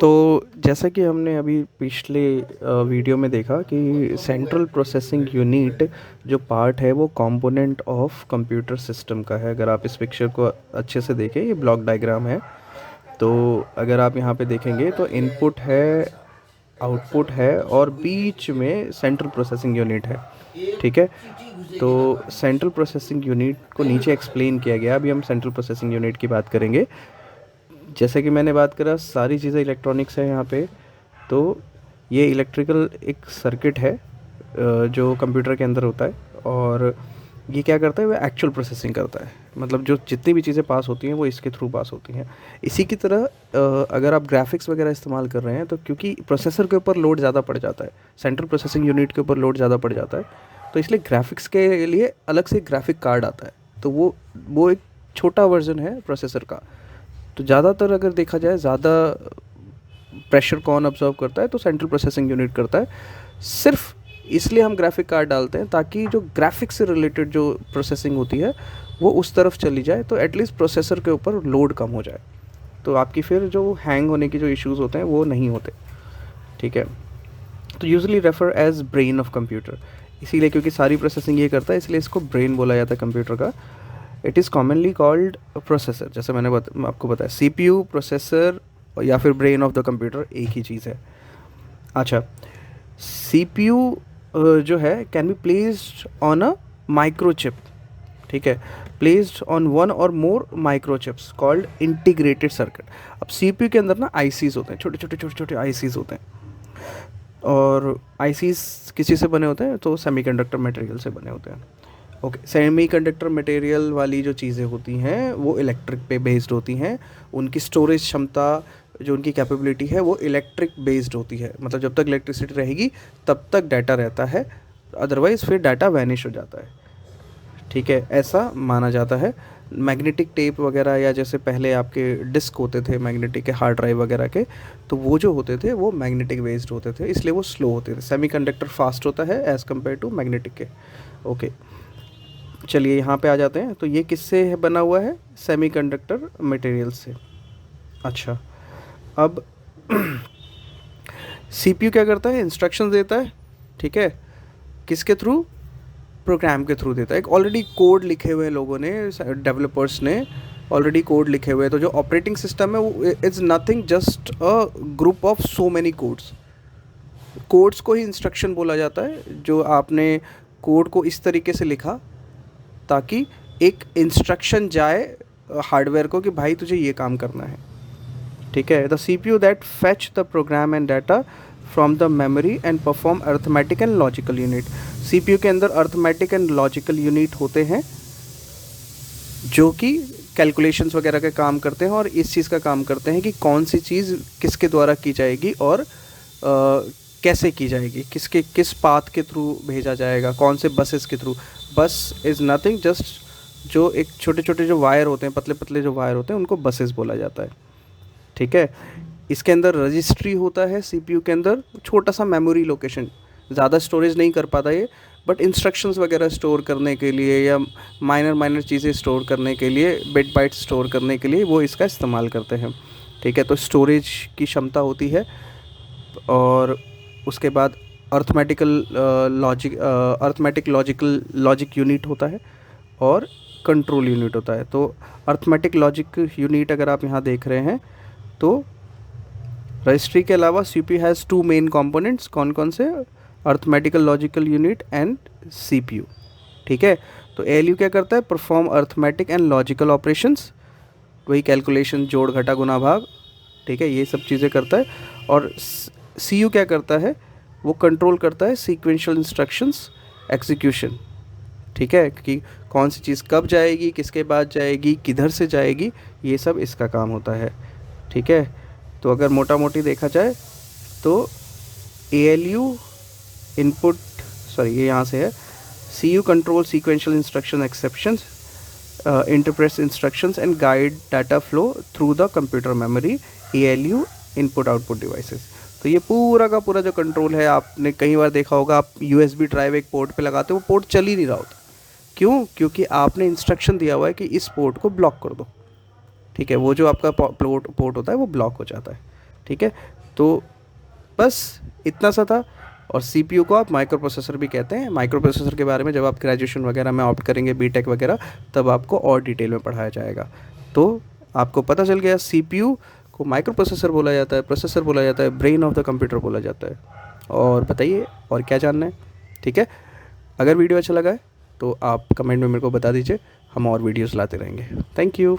तो जैसा कि हमने अभी पिछले वीडियो में देखा कि सेंट्रल प्रोसेसिंग यूनिट जो पार्ट है वो कंपोनेंट ऑफ कंप्यूटर सिस्टम का है। अगर आप इस पिक्चर को अच्छे से देखें, ये ब्लॉक डायग्राम है। तो अगर आप यहाँ पे देखेंगे तो इनपुट है, आउटपुट है और बीच में सेंट्रल प्रोसेसिंग यूनिट है। ठीक है, तो सेंट्रल प्रोसेसिंग यूनिट को नीचे एक्सप्लेन किया गया। अभी हम सेंट्रल प्रोसेसिंग यूनिट की बात करेंगे। जैसे कि मैंने बात करा, सारी चीज़ें इलेक्ट्रॉनिक्स है यहाँ पे। तो ये इलेक्ट्रिकल एक सर्किट है जो कंप्यूटर के अंदर होता है, और ये क्या करता है, वो एक्चुअल प्रोसेसिंग करता है। मतलब जो जितनी भी चीज़ें पास होती हैं वो इसके थ्रू पास होती हैं। इसी की तरह अगर आप ग्राफिक्स वगैरह इस्तेमाल कर रहे हैं तो क्योंकि प्रोसेसर के ऊपर लोड ज़्यादा पड़ जाता है, सेंट्रल प्रोसेसिंग यूनिट के ऊपर लोड ज़्यादा पड़ जाता है, तो इसलिए ग्राफिक्स के लिए अलग से ग्राफिक कार्ड आता है। तो वो एक छोटा वर्जन है प्रोसेसर का। तो ज़्यादातर अगर देखा जाए, ज़्यादा प्रेशर कौन ऑब्जर्व करता है तो सेंट्रल प्रोसेसिंग यूनिट करता है। सिर्फ इसलिए हम ग्राफिक कार्ड डालते हैं ताकि जो ग्राफिक्स से रिलेटेड जो प्रोसेसिंग होती है वो उस तरफ चली जाए, तो एटलीस्ट प्रोसेसर के ऊपर लोड कम हो जाए, तो आपकी फिर जो हैंग होने की जो इश्यूज़ होते हैं वो नहीं होते। ठीक है, तो usually refer as brain of computer, इसीलिए क्योंकि सारी प्रोसेसिंग ये करता है इसलिए इसको ब्रेन बोला जाता है कंप्यूटर का। It is commonly called processor. जैसे मैंने आपको बताया, सीपीयू, प्रोसेसर या फिर ब्रेन ऑफ द कंप्यूटर एक ही चीज़ है। अच्छा, सीपीयू जो है can be placed on a microchip. ठीक है, प्लेस्ड ऑन वन और मोर माइक्रोचिप्स कॉल्ड इंटीग्रेटेड सर्किट। अब सीपीयू के अंदर ना आईसीज होते हैं, छोटे छोटे छोटे छोटे आईसीज होते हैं। और आईसीज किसी से बने होते हैं, तो सेमीकंडक्टर मटेरियल से बने होते हैं। ओके, सेमीकंडक्टर मटेरियल वाली जो चीज़ें होती हैं वो इलेक्ट्रिक पे बेस्ड होती हैं। उनकी स्टोरेज क्षमता, जो उनकी कैपेबिलिटी है वो इलेक्ट्रिक बेस्ड होती है। मतलब जब तक इलेक्ट्रिसिटी रहेगी तब तक डाटा रहता है, अदरवाइज़ फिर डाटा वैनिश हो जाता है। ठीक है, ऐसा माना जाता है। मैग्नेटिक टेप वगैरह, या जैसे पहले आपके डिस्क होते थे मैग्नेटिक के, हार्ड ड्राइव वगैरह के, तो वो जो होते थे वो मैग्नेटिक बेस्ड होते थे, इसलिए वो स्लो होते थे। सेमीकंडक्टर फास्ट होता है एज़ कम्पेयर टू मैग्नेटिक के। ओके, चलिए यहाँ पे आ जाते हैं। तो ये किससे है बना हुआ है? सेमीकंडक्टर मटेरियल से। अच्छा, अब सीपीयू क्या करता है? इंस्ट्रक्शंस देता है। ठीक है, किसके थ्रू? प्रोग्राम के थ्रू देता है। एक ऑलरेडी कोड लिखे हुए हैं लोगों ने, डेवलपर्स ने ऑलरेडी कोड लिखे हुए हैं। तो जो ऑपरेटिंग सिस्टम है वो is nothing just a group of so many codes. Codes को ही इंस्ट्रक्शन बोला जाता है। जो आपने कोड को इस तरीके से लिखा ताकि एक इंस्ट्रक्शन जाए हार्डवेयर को कि भाई तुझे ये काम करना है। ठीक है, the CPU that fetch the program and data from the memory and perform arithmetic and logical unit. CPU के अंदर अर्थमेटिक एंड लॉजिकल यूनिट होते हैं जो कि कैलकुलेशंस वगैरह का काम करते हैं, और इस चीज़ का काम करते हैं कि कौन सी चीज़ किसके द्वारा की जाएगी और कैसे की जाएगी, किस पाथ के थ्रू भेजा जाएगा, कौन से बसेस के थ्रू। बस इज़ नथिंग जस्ट जो एक छोटे छोटे जो वायर होते हैं, पतले पतले जो वायर होते हैं, उनको बसेस बोला जाता है। ठीक है, इसके अंदर रजिस्ट्री होता है सीपीयू के अंदर, छोटा सा मेमोरी लोकेशन, ज़्यादा स्टोरेज नहीं कर पाता ये, बट इंस्ट्रक्शंस वगैरह स्टोर करने के लिए या माइनर चीज़ें स्टोर करने के लिए, बिट बाइट स्टोर करने के लिए वो इसका इस्तेमाल करते हैं। ठीक है, तो स्टोरेज की क्षमता होती है। और उसके बाद अर्थमेटिक लॉजिक यूनिट होता है और कंट्रोल यूनिट होता है। तो अर्थमेटिक लॉजिक यूनिट अगर आप यहाँ देख रहे हैं तो रजिस्ट्री के अलावा CPU has two main components. कौन कौन से? Arithmetical logical unit and CPU. ठीक है, तो एएलयू क्या करता है? Perform arithmetic and logical operations, वही कैलकुलेशन, जोड़ घटा गुना भाग। ठीक है, ये सब चीज़ें करता है। और सीयू क्या करता है? वो कंट्रोल करता है सीक्वेंशियल इंस्ट्रक्शंस एग्जीक्यूशन। ठीक है, कि कौन सी चीज़ कब जाएगी, किसके बाद जाएगी, किधर से जाएगी, ये सब इसका काम होता है। ठीक है, तो अगर मोटा मोटी देखा जाए तो ALU इनपुट, सॉरी ये यहाँ से है, CU control sequential instruction exceptions, enterprise instructions and guide data flow through the computer memory, ALU input output devices. तो ये पूरा का पूरा जो कंट्रोल है, आपने कई बार देखा होगा, आप USB ड्राइव एक पोर्ट पे लगाते हो, वो पोर्ट चल ही नहीं रहा होता। क्यों? क्योंकि आपने इंस्ट्रक्शन दिया हुआ है कि इस पोर्ट को ब्लॉक कर दो। ठीक है, वो जो आपका पोर्ट होता है वो ब्लॉक हो जाता है। ठीक है, तो बस इतना सा था। और सीपीयू को आप माइक्रो प्रोसेसर भी कहते हैं। माइक्रो प्रोसेसर के बारे में जब आप ग्रेजुएशन वगैरह में ऑप्ट करेंगे, बीटेक वगैरह, तब आपको और डिटेल में पढ़ाया जाएगा। तो आपको पता चल गया, सीपीयू को माइक्रो प्रोसेसर बोला जाता है, प्रोसेसर बोला जाता है, ब्रेन ऑफ द कंप्यूटर बोला जाता है। और बताइए और क्या जानना है, ठीक है। अगर वीडियो अच्छा लगा है तो आप कमेंट में मेरे को बता दीजिए, हम और वीडियोस लाते रहेंगे। Thank you.